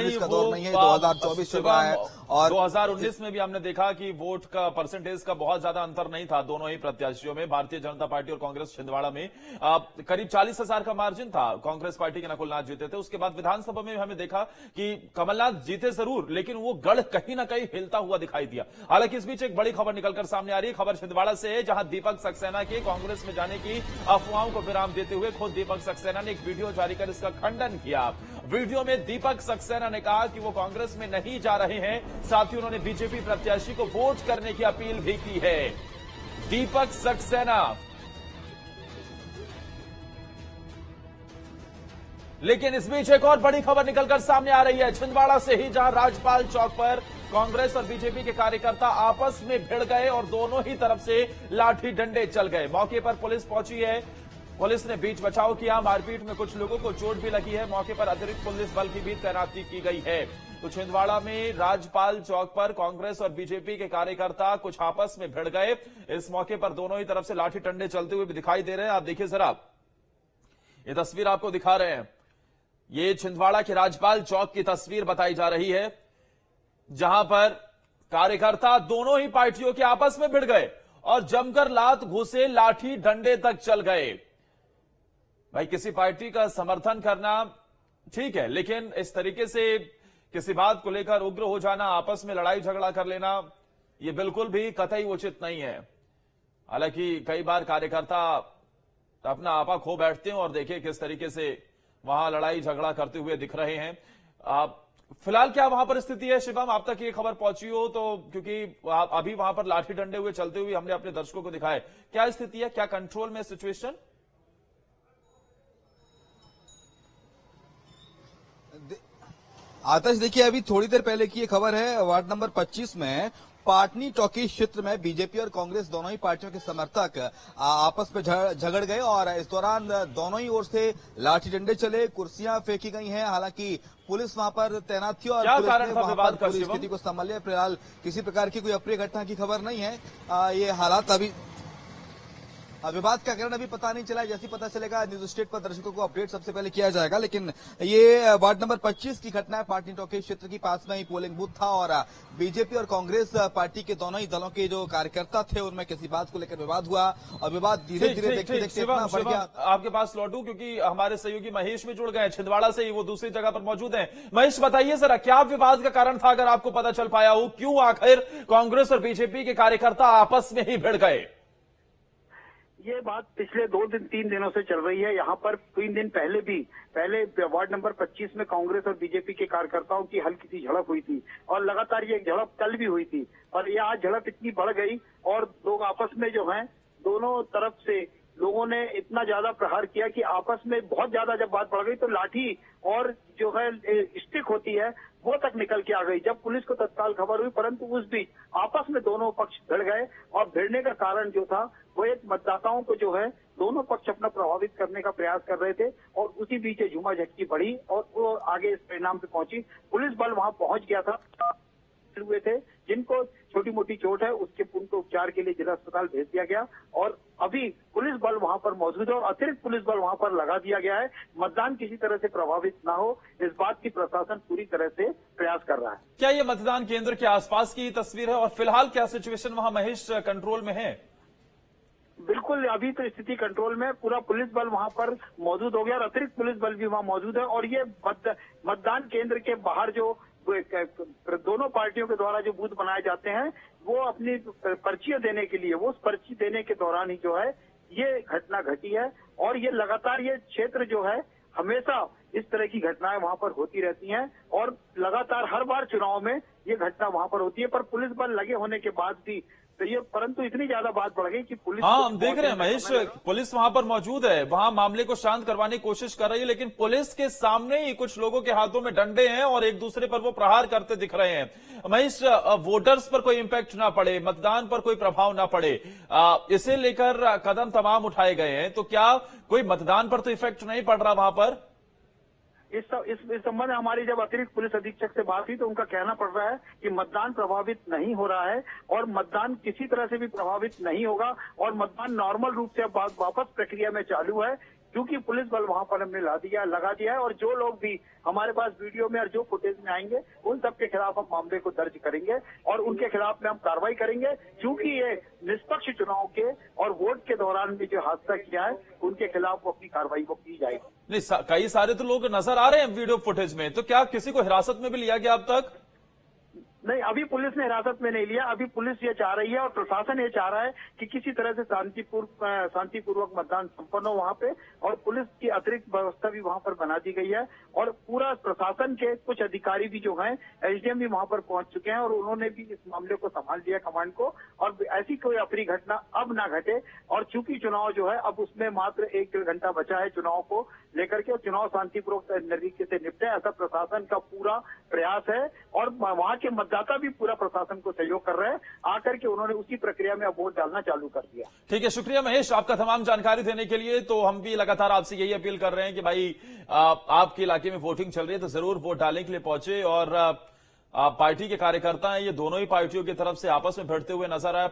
2019 का दौर नहीं है, 2024 चल रहा है। और 2019 में भी हमने देखा कि वोट का परसेंटेज का बहुत ज्यादा अंतर नहीं था दोनों ही प्रत्याशियों में, भारतीय जनता पार्टी और कांग्रेस छिंदवाड़ा में करीब 40,000 का मार्जिन था। कांग्रेस पार्टी के नकुलनाथ जीते थे। उसके बाद विधानसभा में हमें देखा कि कमलनाथ जीते जरूर, लेकिन वो गढ़ कहीं ना कहीं हिलता हुआ दिखाई दिया। हालांकि इस बीच एक बड़ी खबर निकलकर सामने आ रही है। खबर छिंदवाड़ा से है, जहां दीपक सक्सेना के कांग्रेस में जाने की अफवाहों को विराम देते हुए खुद दीपक सक्सेना ने एक वीडियो जारी कर इसका खंडन किया। वीडियो में दीपक सक्सेना ने कहा कि वो कांग्रेस में नहीं जा रहे हैं। साथ ही उन्होंने बीजेपी प्रत्याशी को वोट करने की अपील भी की है। दीपक सक्सेना। लेकिन इस बीच एक और बड़ी खबर निकलकर सामने आ रही है, छिंदवाड़ा से ही, जहां राजपाल चौक पर कांग्रेस और बीजेपी के कार्यकर्ता आपस में भिड़ गए और दोनों ही तरफ से लाठी डंडे चल गए। मौके पर पुलिस पहुंची है। पुलिस ने बीच बचाव किया। मारपीट में कुछ लोगों को चोट भी लगी है। मौके पर अतिरिक्त पुलिस बल की भी तैनाती की गई है। तो छिंदवाड़ा में राजपाल चौक पर कांग्रेस और बीजेपी के कार्यकर्ता कुछ आपस में भिड़ गए। इस मौके पर दोनों ही तरफ से लाठी डंडे चलते हुए भी दिखाई दे रहे हैं। आप देखिए जरा, ये तस्वीर आपको दिखा रहे हैं। ये छिंदवाड़ा के राजपाल चौक की तस्वीर बताई जा रही है, जहां पर कार्यकर्ता दोनों ही पार्टियों के आपस में भिड़ गए और जमकर लात घुसे, लाठी डंडे तक चल गए। भाई, किसी पार्टी का समर्थन करना ठीक है, लेकिन इस तरीके से किसी बात को लेकर उग्र हो जाना, आपस में लड़ाई झगड़ा कर लेना, यह बिल्कुल भी कतई उचित नहीं है। हालांकि कई बार कार्यकर्ता अपना आपा खो बैठते हैं और देखिए किस तरीके से वहां लड़ाई झगड़ा करते हुए दिख रहे हैं। फिलहाल क्या वहां पर स्थिति है शिवम, आप तक ये खबर पहुंची हो तो? क्योंकि अभी वहां पर लाठी डंडे हुए चलते हुए हमने अपने दर्शकों को दिखाए। क्या स्थिति है, क्या कंट्रोल में सिचुएशन? आतिश, देखिए अभी थोड़ी देर पहले की ये खबर है, वार्ड नंबर 25 में पाटनी टॉकी क्षेत्र में बीजेपी और कांग्रेस दोनों ही पार्टियों के समर्थक आपस में झगड़ गए और इस दौरान दोनों ही ओर से लाठी डंडे चले, कुर्सियां फेंकी गई हैं। हालांकि पुलिस वहां पर तैनात थी और पुलिस ने वहां पर पूरी स्थिति को संभाल लिया। फिलहाल किसी प्रकार की कोई अप्रिय घटना की खबर नहीं है। ये हालात अभी विवाद का कारण अभी पता नहीं चला। जैसे पता चलेगा न्यूज स्टेट पर दर्शकों को अपडेट सबसे पहले किया जाएगा। लेकिन ये वार्ड नंबर 25 की घटना है। पाटनी टॉकी क्षेत्र की पास में ही पोलिंग बूथ था और बीजेपी और कांग्रेस पार्टी के दोनों ही दलों के जो कार्यकर्ता थे उनमें किसी बात को लेकर विवाद हुआ और विवाद धीरे धीरे देखते देखते इतना बढ़ गया। आपके पास लौटूं क्योंकि हमारे सहयोगी महेश भी जुड़ गए, छिंदवाड़ा से ही, वो दूसरी जगह पर मौजूद है। महेश, बताइए जरा, क्या विवाद का कारण था, अगर आपको पता चल पाया हो? क्यों आखिर कांग्रेस और बीजेपी के कार्यकर्ता आपस में ही भिड़ गए? ये बात पिछले 2-3 दिनों से चल रही है। यहाँ पर 3 दिन पहले वार्ड नंबर 25 में कांग्रेस और बीजेपी के कार्यकर्ताओं की हल्की सी झड़प हुई थी और लगातार ये झड़प कल भी हुई थी और ये आज झड़प इतनी बढ़ गई और लोग आपस में जो हैं, दोनों तरफ से लोगों ने इतना ज्यादा प्रहार किया कि आपस में बहुत ज्यादा जब बात बढ़ गई तो लाठी और जो है स्टिक होती है वो तक निकल के आ गई। जब पुलिस को तत्काल खबर हुई, परंतु उस बीच आपस में दोनों पक्ष भिड़ गए और भिड़ने का कारण जो था वो एक मतदाताओं को जो है दोनों पक्ष अपना प्रभावित करने का प्रयास कर रहे थे और उसी बीच झूमा झटकी बढ़ी और वो आगे इस परिणाम पे पहुंची। पुलिस बल वहां पहुंच गया था, हुए थे जिनको छोटी मोटी चोट है उसके उनको उपचार के लिए जिला अस्पताल भेज दिया गया और अभी पुलिस बल वहां पर मौजूद है और अतिरिक्त पुलिस बल वहां पर लगा दिया गया है। मतदान किसी तरह से प्रभावित ना हो, इस बात की प्रशासन पूरी तरह से प्रयास कर रहा है। क्या ये मतदान केंद्र के आसपास की तस्वीर है और फिलहाल क्या सिचुएशन वहां महेश कंट्रोल में है? बिल्कुल, अभी तो स्थिति कंट्रोल में, पूरा पुलिस बल वहां पर मौजूद हो गया और अतिरिक्त पुलिस बल भी वहां मौजूद है और ये मतदान केंद्र के बाहर जो दोनों पार्टियों के द्वारा जो बूथ बनाए जाते हैं वो अपनी पर्चियां देने के लिए, वो उस पर्ची देने के दौरान ही जो है ये घटना घटी है और ये लगातार ये क्षेत्र जो है हमेशा इस तरह की घटनाएं वहां पर होती रहती हैं और लगातार हर बार चुनाव में ये घटना वहां पर होती है। पर पुलिस बल लगे होने के बाद भी तो ये, परंतु इतनी ज्यादा बात बढ़ गई कि पुलिस, हाँ हम देख रहे हैं महेश, पुलिस वहां पर मौजूद है, वहां मामले को शांत करवाने की कोशिश कर रही है, लेकिन पुलिस के सामने ही कुछ लोगों के हाथों में डंडे हैं और एक दूसरे पर वो प्रहार करते दिख रहे हैं। महेश, वोटर्स पर कोई इम्पैक्ट ना पड़े, मतदान पर कोई प्रभाव ना पड़े, इसे लेकर कदम तमाम उठाए गए हैं, तो क्या कोई मतदान पर तो इफेक्ट नहीं पड़ रहा वहां पर? इस संबंध में हमारी जब अतिरिक्त पुलिस अधीक्षक से बात हुई तो उनका कहना पड़ रहा है कि मतदान प्रभावित नहीं हो रहा है और मतदान किसी तरह से भी प्रभावित नहीं होगा और मतदान नॉर्मल रूप से अब वापस प्रक्रिया में चालू है। क्योंकि पुलिस बल वहां पर हमने लगा दिया है और जो लोग भी हमारे पास वीडियो में और जो फुटेज में आएंगे उन सब के खिलाफ हम मामले को दर्ज करेंगे और उनके खिलाफ में हम कार्रवाई करेंगे, क्योंकि ये निष्पक्ष चुनाव के और वोट के दौरान भी जो हादसा किया है उनके खिलाफ अपनी कार्रवाई को की जाएगी। नहीं, कई सारे तो लोग नजर आ रहे हैं वीडियो फुटेज में, तो क्या किसी को हिरासत में भी लिया गया अब तक? नहीं, अभी पुलिस ने हिरासत में नहीं लिया। अभी पुलिस ये चाह रही है और प्रशासन ये चाह रहा है कि किसी तरह से शांतिपूर्वक मतदान संपन्न हो वहां पे, और पुलिस की अतिरिक्त व्यवस्था भी वहां पर बना दी गई है और पूरा प्रशासन के कुछ अधिकारी भी जो हैं, एसडीएम भी वहां पर पहुंच चुके हैं और उन्होंने भी इस मामले को संभाल लिया कमांड को, और ऐसी कोई अप्रिय घटना अब ना घटे। और चूंकि चुनाव जो है अब उसमें मात्र 1-1.5 घंटा बचा है चुनाव को लेकर के, चुनाव शांतिपूर्वक तरीके से निपटे, ऐसा प्रशासन का पूरा प्रयास है और वहां के मतदाता भी पूरा प्रशासन को सहयोग कर रहे हैं। आकर के उन्होंने उसी प्रक्रिया में अब वोट डालना चालू कर दिया। ठीक है, शुक्रिया महेश आपका तमाम जानकारी देने के लिए। तो हम भी लगातार आपसे यही अपील कर रहे हैं कि भाई आपके इलाके में वोटिंग चल रही है तो जरूर वोट डालने के लिए पहुंचे। और पार्टी के कार्यकर्ता हैं, ये दोनों ही पार्टियों की तरफ से आपस में भिड़ते हुए नजर आए।